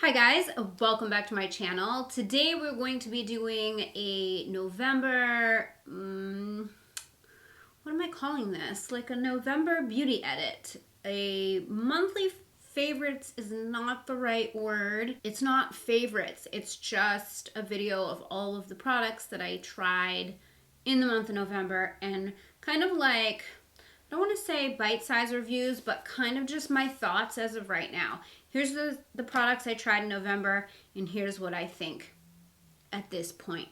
Hi guys, welcome back to my channel. Today we're going to be doing a November, what am I calling this? Like a November beauty edit. A monthly favorites is not the right word. It's not favorites, it's just a video of all of the products that I tried in the month of November and kind of like, I don't want to say bite-sized reviews, but kind of just my thoughts as of right now. Here's the products I tried in November, and here's what I think at this point.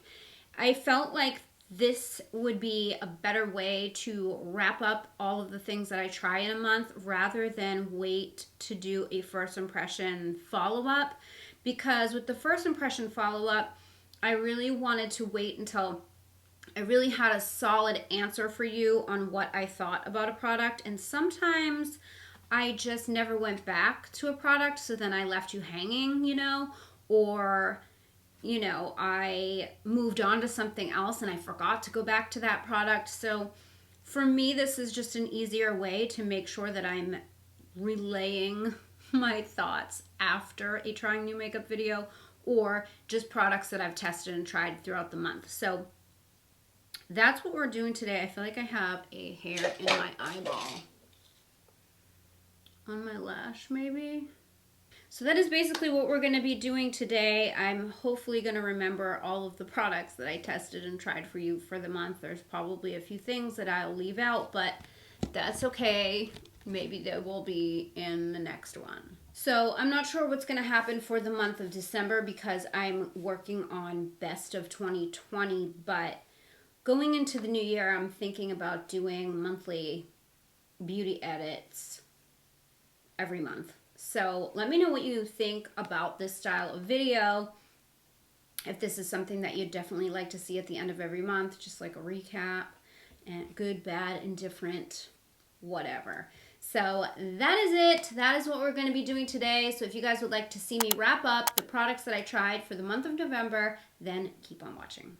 I felt like this would be a better way to wrap up all of the things that I try in a month rather than wait to do a first impression follow-up, because with the first impression follow-up, I really wanted to wait until I really had a solid answer for you on what I thought about a product, and sometimes I just never went back to a product, so then I left you hanging, or, I moved on to something else and I forgot to go back to that product. So for me, this is just an easier way to make sure that I'm relaying my thoughts after a trying new makeup video or just products that I've tested and tried throughout the month. So that's what we're doing today. I feel like I have a hair in my eyeball. On my lash, maybe? So that is basically what we're going to be doing today. I'm hopefully going to remember all of the products that I tested and tried for you for the month. There's probably a few things that I'll leave out, but that's okay. Maybe they will be in the next one. So I'm not sure what's going to happen for the month of December because I'm working on best of 2020, but going into the new year, I'm thinking about doing monthly beauty edits every month. So let me know what you think about this style of video. If this is something that you'd definitely like to see at the end of every month, just like a recap and good, bad, indifferent, whatever. So that is it. That is what we're going to be doing today. So if you guys would like to see me wrap up the products that I tried for the month of November, then keep on watching.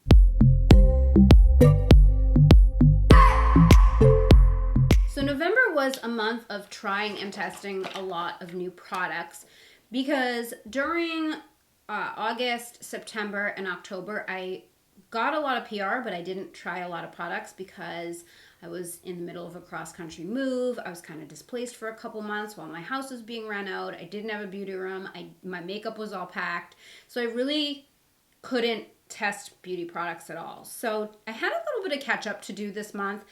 So November was a month of trying and testing a lot of new products because during August, September, and October, I got a lot of PR, but I didn't try a lot of products because I was in the middle of a cross-country move. I was kind of displaced for a couple months while my house was being rent out. I didn't have a beauty room. My makeup was all packed. So I really couldn't test beauty products at all. So I had a little bit of catch up to do this month.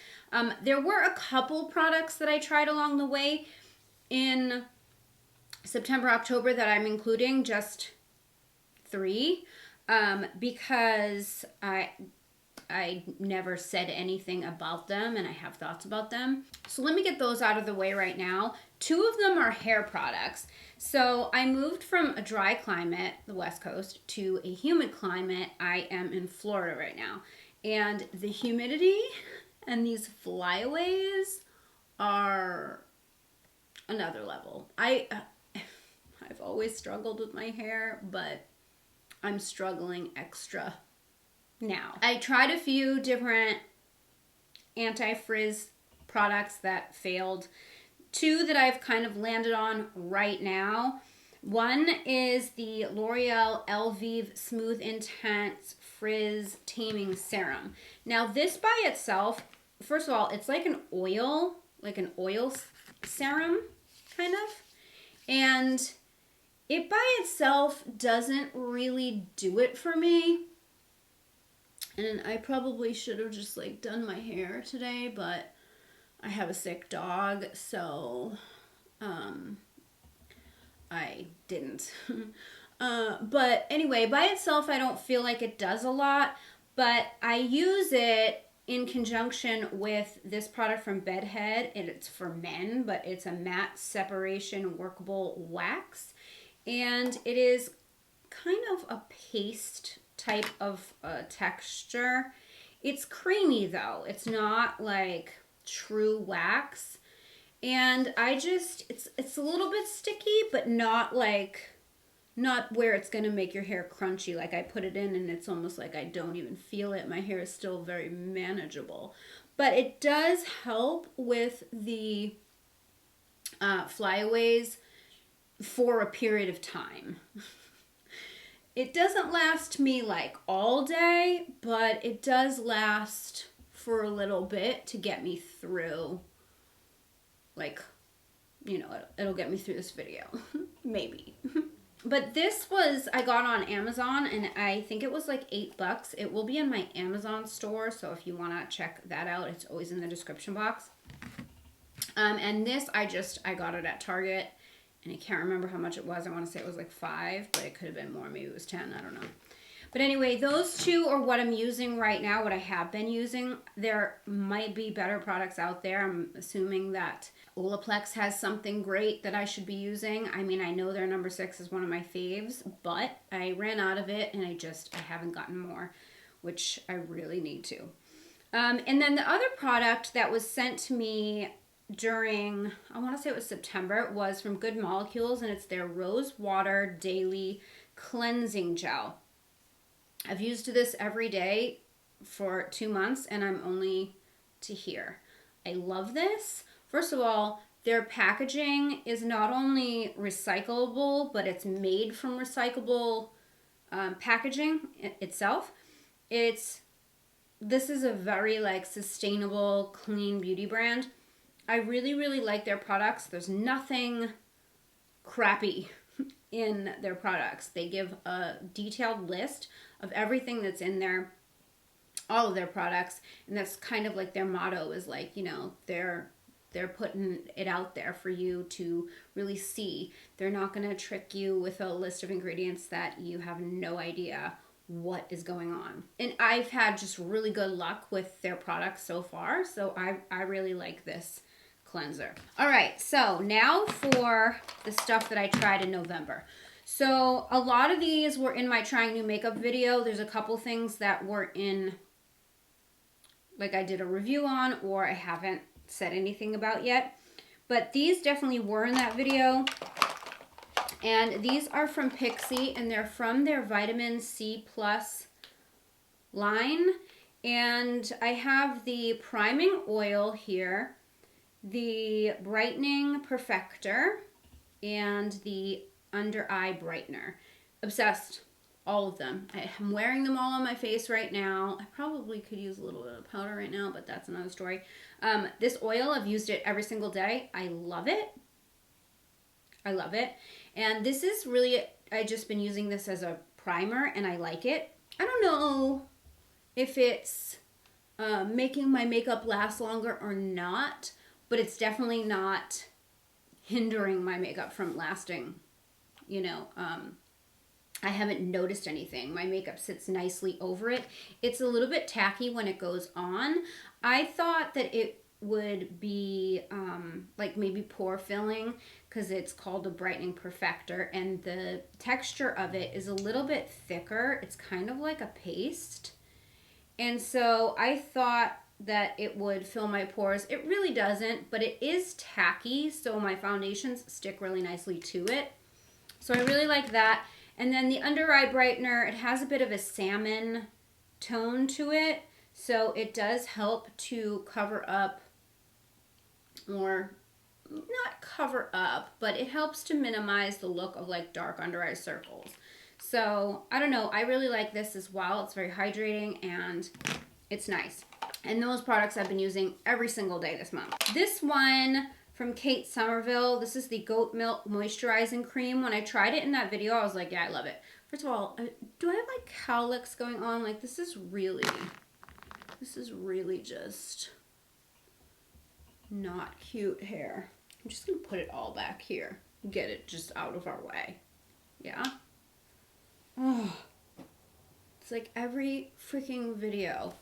There were a couple products that I tried along the way in September, October that I'm including, just 3, because I never said anything about them and I have thoughts about them. So let me get those out of the way right now. 2 of them are hair products. So I moved from a dry climate, the West Coast, to a humid climate. I am in Florida right now. And the humidity and these flyaways are another level. I've always struggled with my hair, but I'm struggling extra now. I tried a few different anti-frizz products that failed. 2 that I've kind of landed on right now. One is the L'Oreal Elvive Smooth Intense Frizz Taming Serum. Now this by itself, first of all, it's like an oil serum, kind of. And it by itself doesn't really do it for me. And I probably should have just like done my hair today, but I have a sick dog, so I didn't. But anyway, by itself, I don't feel like it does a lot, but I use it in conjunction with this product from Bedhead, and it's for men, but it's a matte separation workable wax, and it is kind of a paste type of texture. It's creamy though. It's not like true wax. And it's a little bit sticky, but not where it's gonna make your hair crunchy. Like I put it in and it's almost like I don't even feel it. My hair is still very manageable. But it does help with the flyaways for a period of time. It doesn't last me like all day, but it does last for a little bit to get me through, like, you know, it'll get me through this video. Maybe. But this was, I got on Amazon, and I think it was like $8. It will be in my Amazon store, so if you want to check that out, it's always in the description box. And this, I got it at Target, and I can't remember how much it was. I want to say it was like $5, but it could have been more. Maybe it was 10, I don't know. But anyway, those two are what I'm using right now, what I have been using. There might be better products out there. I'm assuming that Olaplex has something great that I should be using. I mean, I know their number 6 is one of my faves, but I ran out of it, and I haven't gotten more, which I really need to. And then the other product that was sent to me during, I want to say it was September, was from Good Molecules, and it's their Rose Water Daily Cleansing Gel. I've used this every day for 2 months, and I'm only to here. I love this. First of all, their packaging is not only recyclable, but it's made from recyclable packaging itself. This is a very like sustainable, clean beauty brand. I really, really like their products. There's nothing crappy in their products. They give a detailed list of everything that's in there, all of their products, and that's kind of like their motto is like, you know, they're putting it out there for you to really see. They're not going to trick you with a list of ingredients that you have no idea what is going on. And I've had just really good luck with their products so far, so I really like this cleanser. All right, so now for the stuff that I tried in November. So a lot of these were in my trying new makeup video. There's a couple things that were in, like I did a review on, or I haven't said anything about yet. But these definitely were in that video. And these are from Pixi, and they're from their Vitamin C Plus line. And I have the priming oil here, the brightening perfector, and the under eye brightener. Obsessed. All of them. I'm wearing them all on my face right now. I probably could use a little bit of powder right now, but that's another story. This oil, I've used it every single day. I love it. I love it. And this is really, I've just been using this as a primer, and I like it. I don't know if it's making my makeup last longer or not, but it's definitely not hindering my makeup from lasting, you know. I haven't noticed anything. My makeup sits nicely over it. It's a little bit tacky when it goes on. I thought that it would be like maybe pore filling, because it's called a brightening perfector, and the texture of it is a little bit thicker. It's kind of like a paste. And so I thought that it would fill my pores. It really doesn't, but it is tacky, so my foundations stick really nicely to it. So I really like that. And then the under eye brightener, it has a bit of a salmon tone to it, so it does help to cover up, or not cover up, but it helps to minimize the look of like dark under eye circles. So I don't know, I really like this as well. It's very hydrating and it's nice. And those products I've been using every single day this month. This one from Kate Somerville, this is the Goat Milk Moisturizing Cream. When I tried it in that video, I was like, yeah, I love it. First of all, do I have like cowlicks going on? Like this is really just not cute hair. I'm just gonna put it all back here. Get it just out of our way. Yeah? Oh, it's like every freaking video.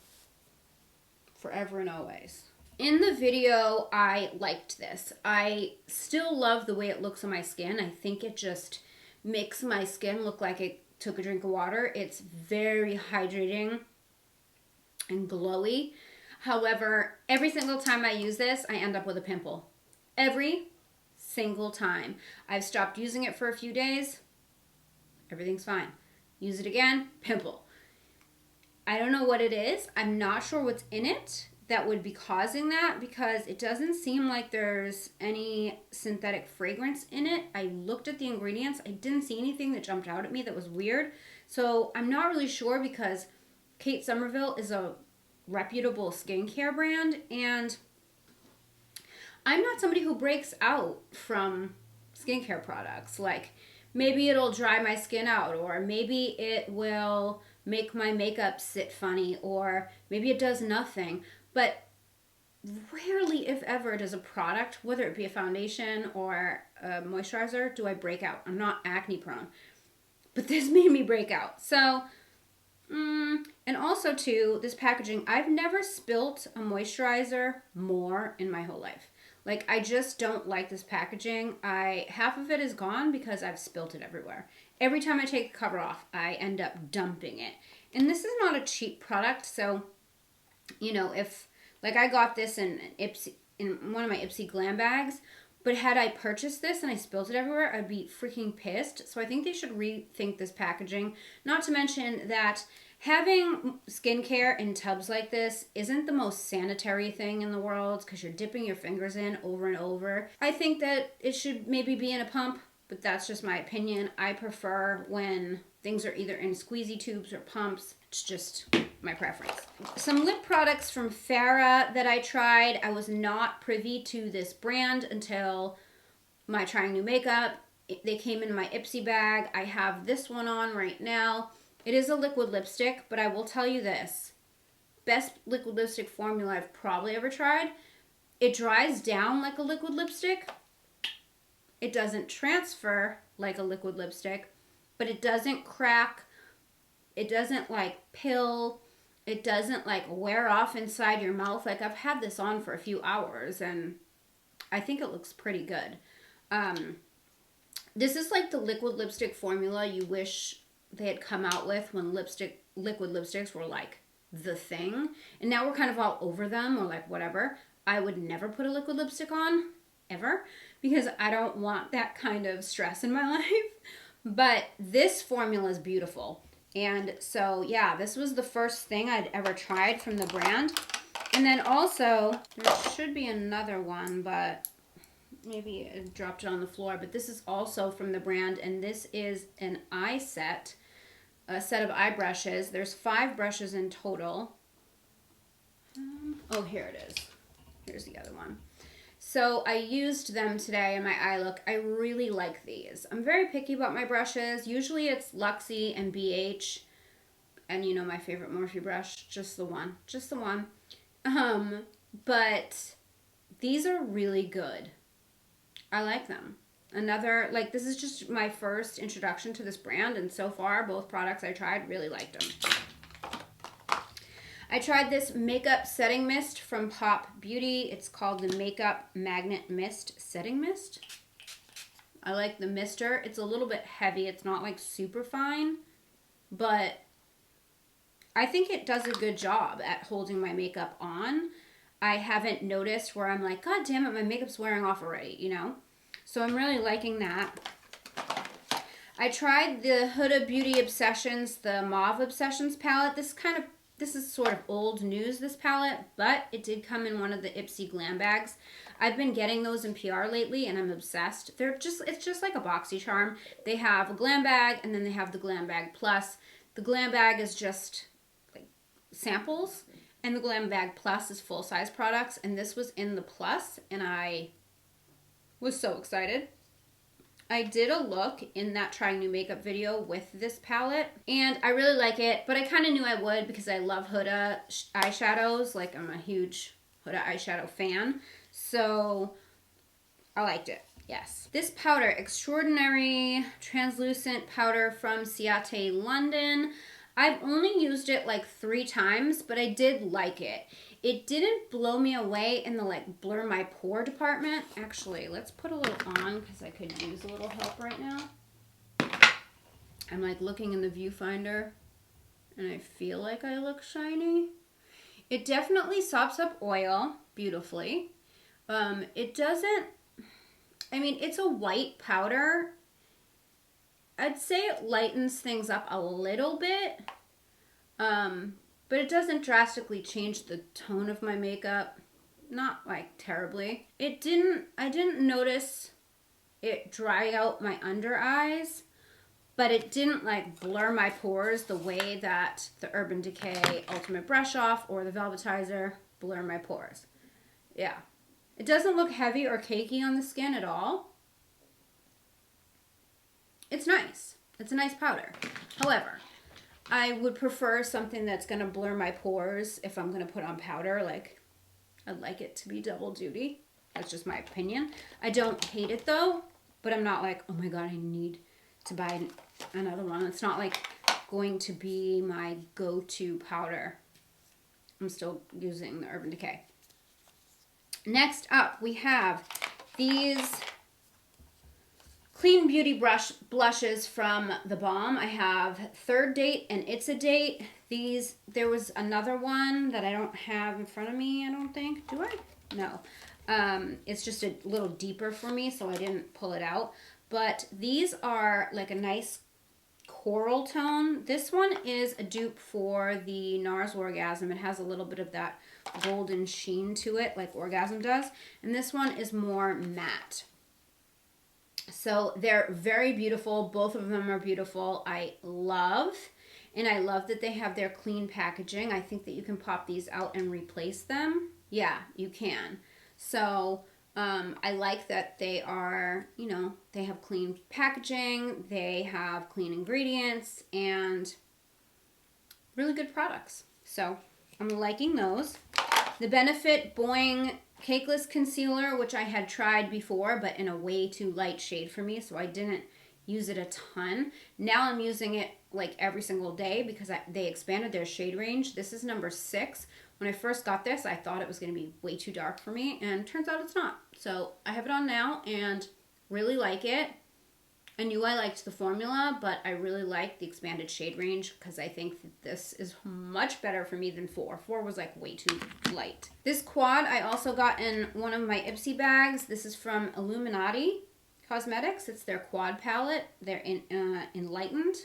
Forever and always. In the video, I liked this. I still love the way it looks on my skin. I think it just makes my skin look like it took a drink of water. It's very hydrating and glowy. However, every single time I use this, I end up with a pimple. Every single time. I've stopped using it for a few days. Everything's fine. Use it again, pimple. I don't know what it is. I'm not sure what's in it, that would be causing that, because it doesn't seem like there's any synthetic fragrance in it. I looked at the ingredients. I didn't see anything that jumped out at me that was weird. So I'm not really sure, because Kate Somerville is a reputable skincare brand, and I'm not somebody who breaks out from skincare products. Like, maybe it'll dry my skin out, or maybe it will make my makeup sit funny, or maybe it does nothing. But rarely, if ever, does a product, whether it be a foundation or a moisturizer, do I break out. I'm not acne prone, but this made me break out. So, and also too, this packaging, I've never spilt a moisturizer more in my whole life. Like, I just don't like this packaging. Half of it is gone because I've spilt it everywhere. Every time I take the cover off, I end up dumping it. And this is not a cheap product, so, you know, if, like, I got this in one of my Ipsy GLAM bags, but had I purchased this and I spilled it everywhere, I'd be freaking pissed. So I think they should rethink this packaging. Not to mention that having skincare in tubs like this isn't the most sanitary thing in the world, because you're dipping your fingers in over and over. I think that it should maybe be in a pump, but that's just my opinion. I prefer when things are either in squeezy tubes or pumps. It's just my preference. Some lip products from Farrah that I tried. I was not privy to this brand until my trying new makeup. They came in my Ipsy bag. I have this one on right now. It is a liquid lipstick, but I will tell you this. Best liquid lipstick formula I've probably ever tried. It dries down like a liquid lipstick. It doesn't transfer like a liquid lipstick, but it doesn't crack. It doesn't like pill. It doesn't like wear off inside your mouth. Like, I've had this on for a few hours and I think it looks pretty good. This is like the liquid lipstick formula you wish they had come out with when liquid lipsticks were like the thing. And now we're kind of all over them, or like whatever. I would never put a liquid lipstick on, ever, because I don't want that kind of stress in my life. But this formula is beautiful. And so, yeah, this was the first thing I'd ever tried from the brand. And then also, there should be another one, but maybe I dropped it on the floor. But this is also from the brand, and this is an eye set, a set of eye brushes. There's 5 brushes in total. Oh, here it is. Here's the other one. So I used them today in my eye look. I really like these. I'm very picky about my brushes. Usually it's Luxie and BH. And you know my favorite Morphe brush. Just the one. Just the one. But these are really good. I like them. Another, like, this is just my first introduction to this brand. And so far, both products I tried, really liked them. I tried this makeup setting mist from Pop Beauty. It's called the Makeup Magnet Mist Setting Mist. I like the mister. It's a little bit heavy. It's not like super fine, but I think it does a good job at holding my makeup on. I haven't noticed where I'm like, God damn it, my makeup's wearing off already, you know? So I'm really liking that. I tried the Huda Beauty Obsessions, the Mauve Obsessions palette. This is sort of old news, this palette, but it did come in one of the Ipsy GLAM bags. I've been getting those in PR lately, and I'm obsessed. It's just like a BoxyCharm. They have a GLAM bag, and then they have the GLAM bag plus. The GLAM bag is just like samples, and the GLAM bag plus is full-size products, and this was in the plus, and I was so excited. I did a look in that trying new makeup video with this palette, and I really like it, but I kind of knew I would because I love Huda eyeshadows. Like, I'm a huge Huda eyeshadow fan, so I liked it, yes. This powder, Extraordinary Translucent Powder from Ciate London. I've only used it like 3 times, but I did like it. It didn't blow me away in the like blur my pore department. Actually, let's put a little on because I could use a little help right now. I'm like looking in the viewfinder and I feel like I look shiny. It definitely sops up oil beautifully. It doesn't, I mean, it's a white powder. I'd say it lightens things up a little bit. but it doesn't drastically change the tone of my makeup. Not like terribly. I didn't notice it dry out my under eyes, but it didn't like blur my pores the way that the Urban Decay Ultimate Brush Off or the Velvetizer blur my pores. Yeah. It doesn't look heavy or cakey on the skin at all. It's nice. It's a nice powder. However, I would prefer something that's going to blur my pores if I'm going to put on powder. Like, I'd like it to be double duty. That's just my opinion. I don't hate it though, but I'm not like, oh my god, I need to buy another one. It's not like going to be my go-to powder. I'm still using the Urban Decay. Next up, we have these Clean Beauty blushes from The Balm. I have Third Date and It's a Date. These, there was another one that I don't have in front of me, I don't think. Do I? No. It's just a little deeper for me, so I didn't pull it out. But these are like a nice coral tone. This one is a dupe for the Nars Orgasm. It has a little bit of that golden sheen to it, like Orgasm does. And this one is more matte. So they're very beautiful. Both of them are beautiful. I love that they have their clean packaging. I think that you can pop these out and replace them. Yeah, you can. So I like that they are, you know, they have clean packaging, they have clean ingredients, and really good products. So I'm liking those. The Benefit Boeing Cakeless Concealer, which I had tried before, but in a way too light shade for me, so I didn't use it a ton. Now I'm using it like every single day because they expanded their shade range. This is number 6. When I first got this, I thought it was going to be way too dark for me, and turns out it's not. So I have it on now and really like it. I knew I liked the formula, but I really like the expanded shade range because I think that this is much better for me than 4. 4 was like way too light. This quad I also got in one of my Ipsy bags. This is from Illuminati Cosmetics. It's their quad palette. They're in Enlightened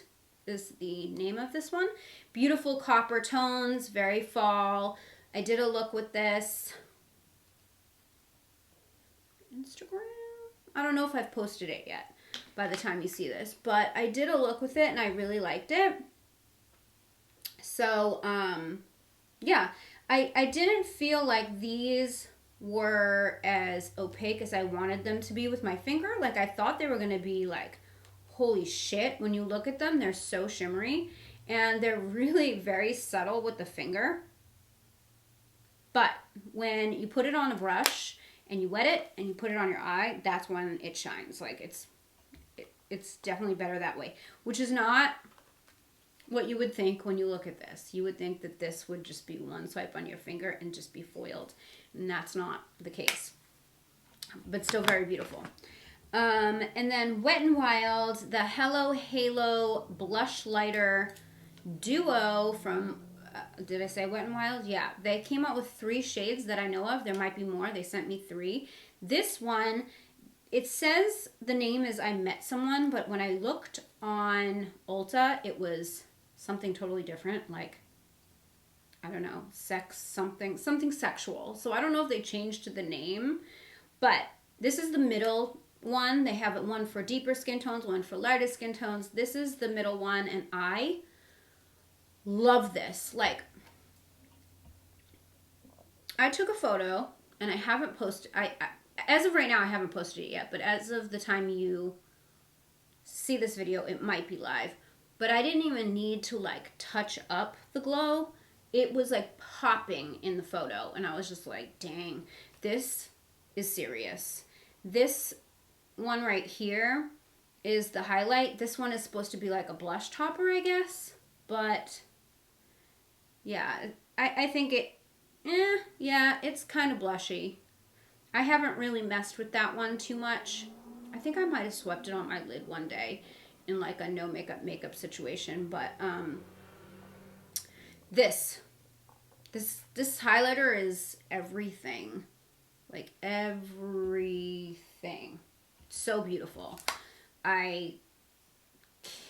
is the name of this one. Beautiful copper tones, very fall. I did a look with this. Instagram? I don't know if I've posted it yet by the time you see this, but I did a look with it and I really liked it. So, yeah, I didn't feel like these were as opaque as I wanted them to be with my finger. Like, I thought they were going to be like, holy shit, when you look at them, they're so shimmery, and they're really very subtle with the finger. But when you put it on a brush and you wet it and you put it on your eye, that's when it shines. Like, it's definitely better that way, which is not what you would think when you look at this. You would think that this would just be one swipe on your finger and just be foiled, and that's not the case, but still very beautiful. And then Wet n Wild, the Hello Halo Blush Lighter Duo from, did I say Wet n Wild? Yeah, they came out with 3 shades that I know of. There might be more. They sent me 3. This one, it says the name is I Met Someone, but when I looked on Ulta, it was something totally different, like, I don't know, something sexual. So I don't know if they changed the name, but this is the middle one. They have one for deeper skin tones, one for lighter skin tones. This is the middle one, and I love this. Like, I took a photo, and I haven't posted, as of right now, I haven't posted it yet, but as of the time you see this video, it might be live. But I didn't even need to, like, touch up the glow. It was, like, popping in the photo, and I was just like, dang, this is serious. This one right here is the highlight. This one is supposed to be like a blush topper, I guess. But, yeah, I think it, yeah, it's kind of blushy. I haven't really messed with that one too much. I think I might have swept it on my lid one day in like a no makeup situation, but this highlighter is everything. Like, everything. So beautiful. I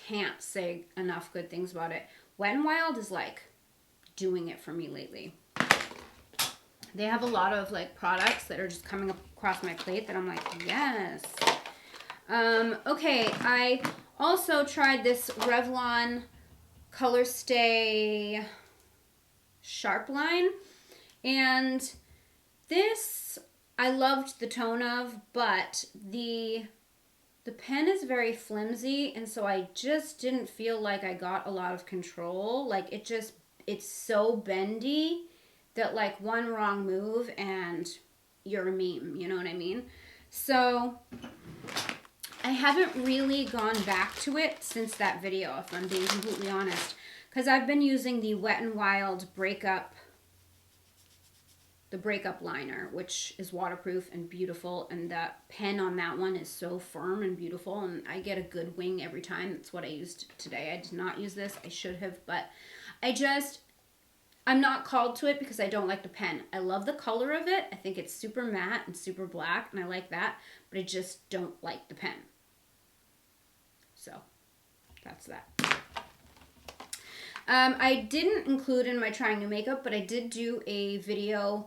can't say enough good things about it. Wet n Wild is like doing it for me lately. They have a lot of like products that are just coming across my plate that I'm like, yes. Okay, I also tried this Revlon Color Stay Sharp Line, and this I loved the tone of, but the pen is very flimsy, and so I just didn't feel like I got a lot of control. Like it's so bendy that like one wrong move and you're a meme, you know what I mean? So I haven't really gone back to it since that video, if I'm being completely honest, because I've been using the Wet n Wild the breakup liner, which is waterproof and beautiful, and that pen on that one is so firm and beautiful, and I get a good wing every time. That's what I used today. I did not use this. I should have, but I'm not called to it because I don't like the pen. I love the color of it. I think it's super matte and super black, and I like that, but I just don't like the pen. So that's that. I didn't include in my trying new makeup, but I did do a video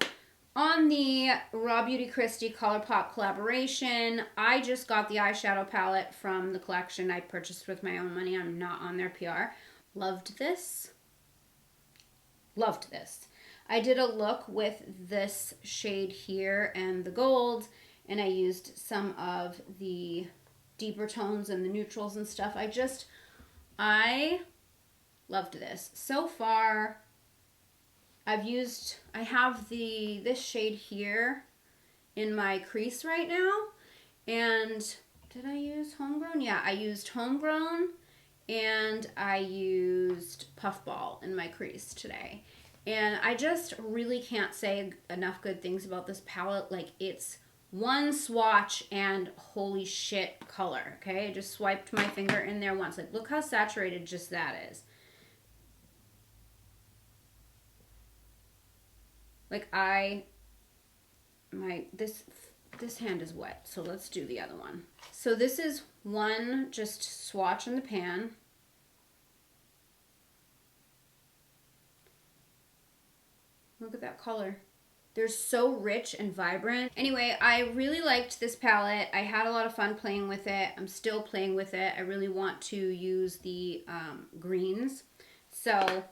on the Raw Beauty Christie ColourPop collaboration. I just got the eyeshadow palette from the collection I purchased with my own money. I'm not on their PR. Loved this. Loved this. I did a look with this shade here and the gold, and I used some of the deeper tones and the neutrals and stuff. I loved this. So far, I have this shade here in my crease right now. And did I use Homegrown? Yeah, I used Homegrown and I used Puffball in my crease today. And I just really can't say enough good things about this palette. Like, it's one swatch and holy shit color, okay? I just swiped my finger in there once. Like, look how saturated just that is. Like, this hand is wet, so let's do the other one. So this is one just swatch in the pan. Look at that color. They're so rich and vibrant. Anyway, I really liked this palette. I had a lot of fun playing with it. I'm still playing with it. I really want to use the greens. So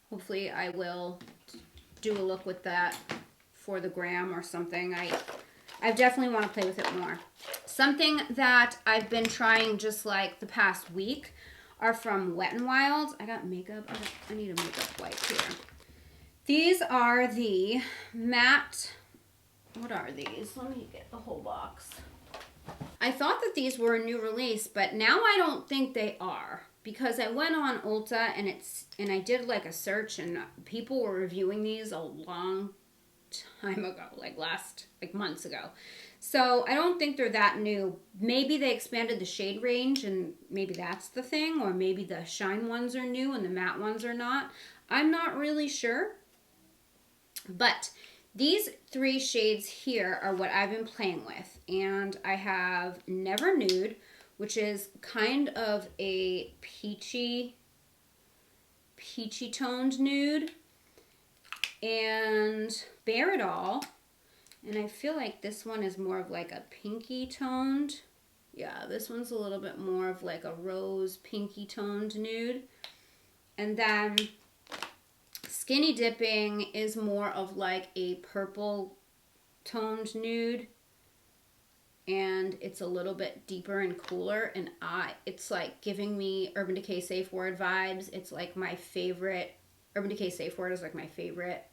hopefully I will do a look with that for the gram or something. I definitely want to play with it more. Something that I've been trying just like the past week are from Wet n Wild. I got makeup. I need a makeup wipe here. These are the matte, what are these? Let me get the whole box. I thought that these were a new release, but now I don't think they are, because I went on Ulta and I did like a search, and people were reviewing these a long time ago, like months ago. So I don't think they're that new. Maybe they expanded the shade range and maybe that's the thing, or maybe the shine ones are new and the matte ones are not. I'm not really sure. But these three shades here are what I've been playing with. And I have Never Nude, which is kind of a peachy toned nude. And Bare It All. And I feel like this one is more of like a pinky toned. Yeah, this one's a little bit more of like a rose pinky toned nude. And then Skinny Dipping is more of like a purple toned nude, and it's a little bit deeper and cooler, and it's like giving me Urban Decay Safe Word vibes. It's like my favorite, Urban Decay Safe Word is like my favorite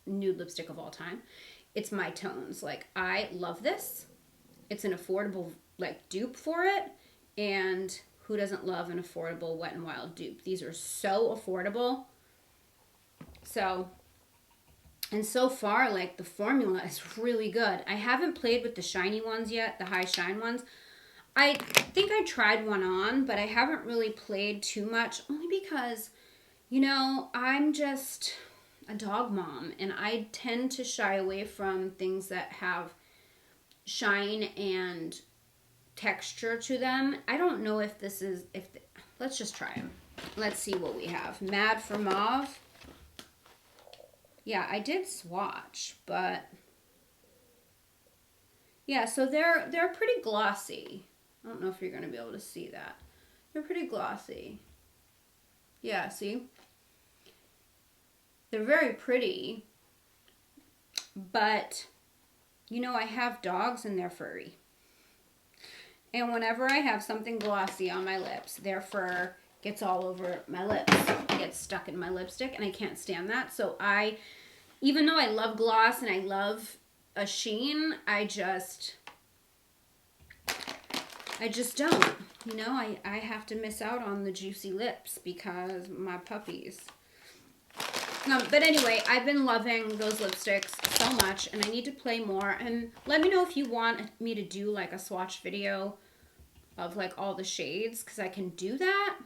nude lipstick of all time. It's my tones. Like, I love this. It's an affordable like dupe for it, and who doesn't love an affordable Wet n Wild dupe? These are so affordable. So, and so far, like, the formula is really good. I haven't played with the shiny ones yet, the high shine ones. I think I tried one on, but I haven't really played too much, only because, you know, I'm just a dog mom, and I tend to shy away from things that have shine and texture to them. I don't know if this is, let's just try them. Let's see what we have. Mad for Mauve. Yeah, I did swatch, but yeah, so they're pretty glossy. I don't know if you're going to be able to see that. They're pretty glossy. Yeah, see? They're very pretty, but you know, I have dogs and they're furry. And whenever I have something glossy on my lips, their fur gets all over my lips. It gets stuck in my lipstick and I can't stand that. So even though I love gloss and I love a sheen, I just don't. You know, I have to miss out on the juicy lips because my puppies. But anyway, I've been loving those lipsticks so much and I need to play more. And let me know if you want me to do like a swatch video of like all the shades, because I can do that.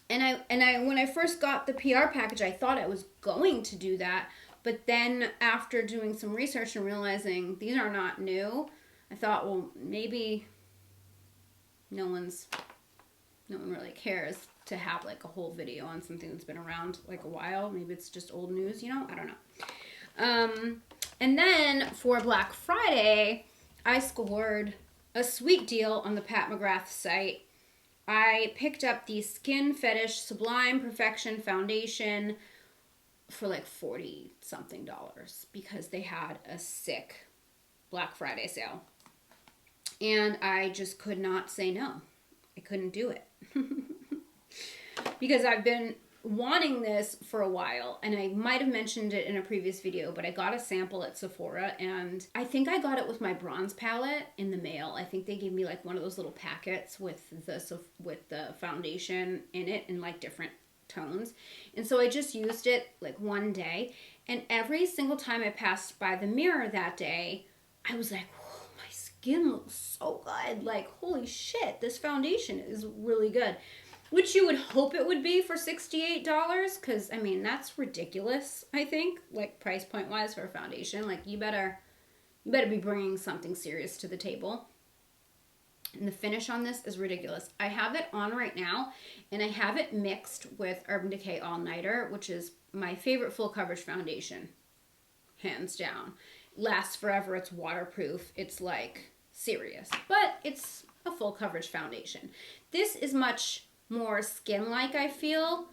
And I when I first got the PR package, I thought I was going to do that. But then after doing some research and realizing these are not new, I thought, well, maybe no one really cares to have like a whole video on something that's been around like a while. Maybe it's just old news, you know? I don't know. And then for Black Friday, I scored a sweet deal on the Pat McGrath site. I picked up the Skin Fetish Sublime Perfection Foundation for like $40 something because they had a sick Black Friday sale. And I just could not say no. I couldn't do it. Because I've been wanting this for a while, and I might have mentioned it in a previous video, but I got a sample at Sephora, and I think I got it with my bronze palette in the mail. I think they gave me like one of those little packets with the foundation in it in like different tones. And so I just used it like one day, and every single time I passed by the mirror that day, I was like, whoa, my skin looks so good. Like, holy shit, this foundation is really good. Which you would hope it would be for $68, because, I mean, that's ridiculous, I think, like, price point-wise for a foundation. Like, you better be bringing something serious to the table. And the finish on this is ridiculous. I have it on right now, and I have it mixed with Urban Decay All Nighter, which is my favorite full coverage foundation, hands down. Lasts forever, it's waterproof, it's, like, serious. But it's a full coverage foundation. This is much more skin-like, I feel,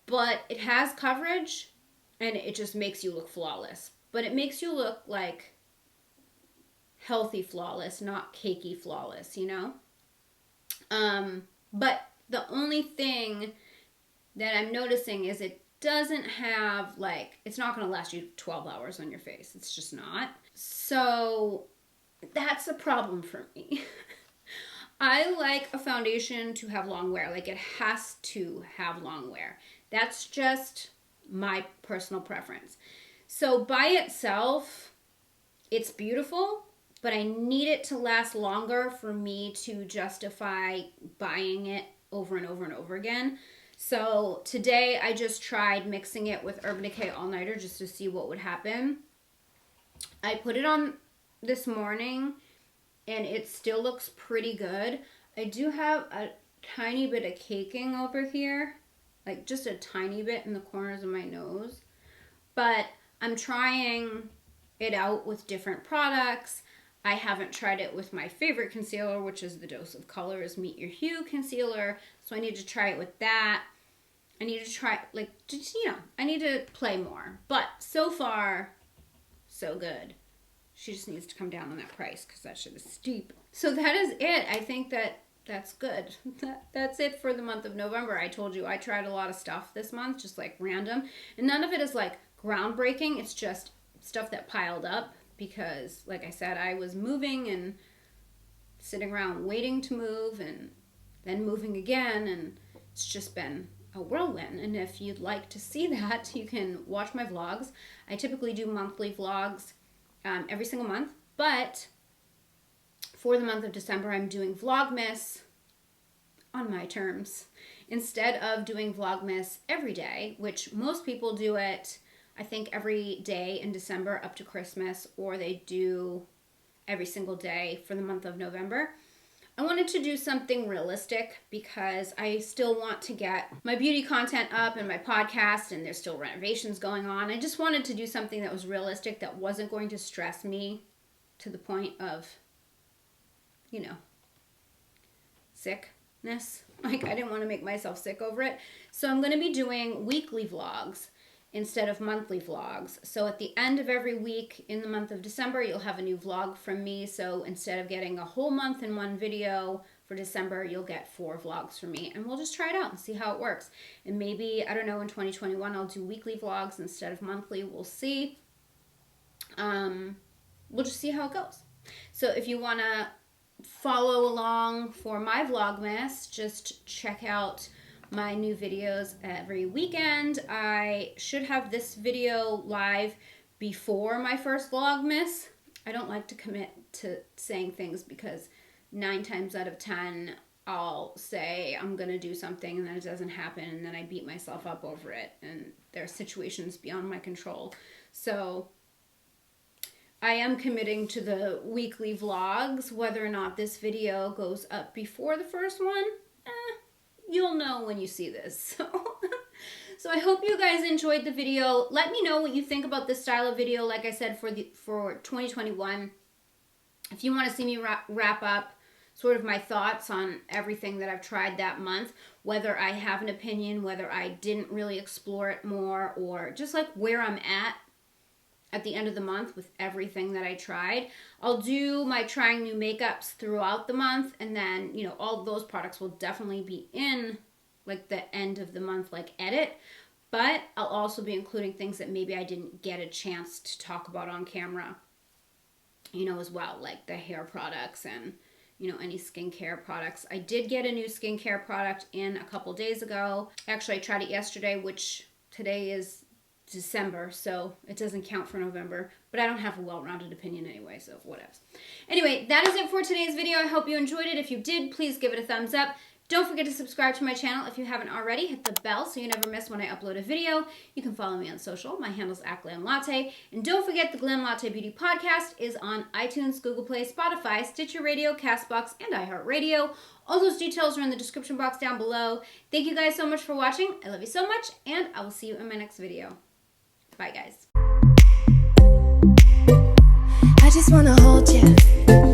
but it has coverage and it just makes you look flawless. But it makes you look like healthy flawless, not cakey flawless, you know? But the only thing that I'm noticing is it doesn't have, like, it's not going to last you 12 hours on your face. It's just not. So that's a problem for me. I like a foundation to have long wear. Like, it has to have long wear. That's just my personal preference. So by itself, it's beautiful, but I need it to last longer for me to justify buying it over and over and over again. So today I just tried mixing it with Urban Decay All Nighter just to see what would happen. I put it on this morning, and it still looks pretty good. I do have a tiny bit of caking over here, like just a tiny bit in the corners of my nose. But I'm trying it out with different products. I haven't tried it with my favorite concealer, which is the Dose of Colors Meet Your Hue concealer. So I need to try it with that. I need to try, like, just, you know, I need to play more. But so far, so good. She just needs to come down on that price because that shit is steep. So that is it. I think that's good. That's it for the month of November. I told you I tried a lot of stuff this month, just like random. And none of it is like groundbreaking. It's just stuff that piled up because, like I said, I was moving and sitting around waiting to move and then moving again. And it's just been a whirlwind. And if you'd like to see that, you can watch my vlogs. I typically do monthly vlogs every single month, but for the month of December, I'm doing Vlogmas on my terms instead of doing Vlogmas every day, which most people do it, I think, every day in December up to Christmas, or they do every single day for the month of November. I wanted to do something realistic because I still want to get my beauty content up and my podcast, and there's still renovations going on. I just wanted to do something that was realistic, that wasn't going to stress me to the point of, you know, sickness. Like, I didn't want to make myself sick over it. So I'm going to be doing weekly vlogs instead of monthly vlogs. So at the end of every week in the month of December, you'll have a new vlog from me. So instead of getting a whole month in one video for December, you'll get 4 vlogs from me, and we'll just try it out and see how it works. And maybe, I don't know, in 2021, I'll do weekly vlogs instead of monthly. We'll see. We'll just see how it goes. So if you want to follow along for my Vlogmas, just check out my new videos every weekend. I should have this video live before my first Vlogmas. I don't like to commit to saying things because 9 times out of 10 I'll say I'm gonna do something and then it doesn't happen, and then I beat myself up over it, and there are situations beyond my control. So I am committing to the weekly vlogs. Whether or not this video goes up before the first one, you'll know when you see this. So I hope you guys enjoyed the video. Let me know what you think about this style of video, like I said, for 2021. If you want to see me wrap up sort of my thoughts on everything that I've tried that month, whether I have an opinion, whether I didn't really explore it more, or just like where I'm at the end of the month with everything that I tried. I'll do my trying new makeups throughout the month, and then, you know, all those products will definitely be in like the end of the month, like edit, but I'll also be including things that maybe I didn't get a chance to talk about on camera, you know, as well, like the hair products and, you know, any skincare products. I did get a new skincare product in a couple days ago. Actually, I tried it yesterday, which today is December, so it doesn't count for November, but I don't have a well-rounded opinion anyway, so whatever. Anyway, that is it for today's video. I hope you enjoyed it. If you did, please give it a thumbs up. Don't forget to subscribe to my channel if you haven't already. Hit the bell so you never miss when I upload a video. You can follow me on social. My handle's @GlamLatte. And don't forget the Glam Latte Beauty Podcast is on iTunes, Google Play, Spotify, Stitcher Radio, CastBox, and iHeartRadio. All those details are in the description box down below. Thank you guys so much for watching. I love you so much, and I will see you in my next video. Bye, guys. I just wanna hold you.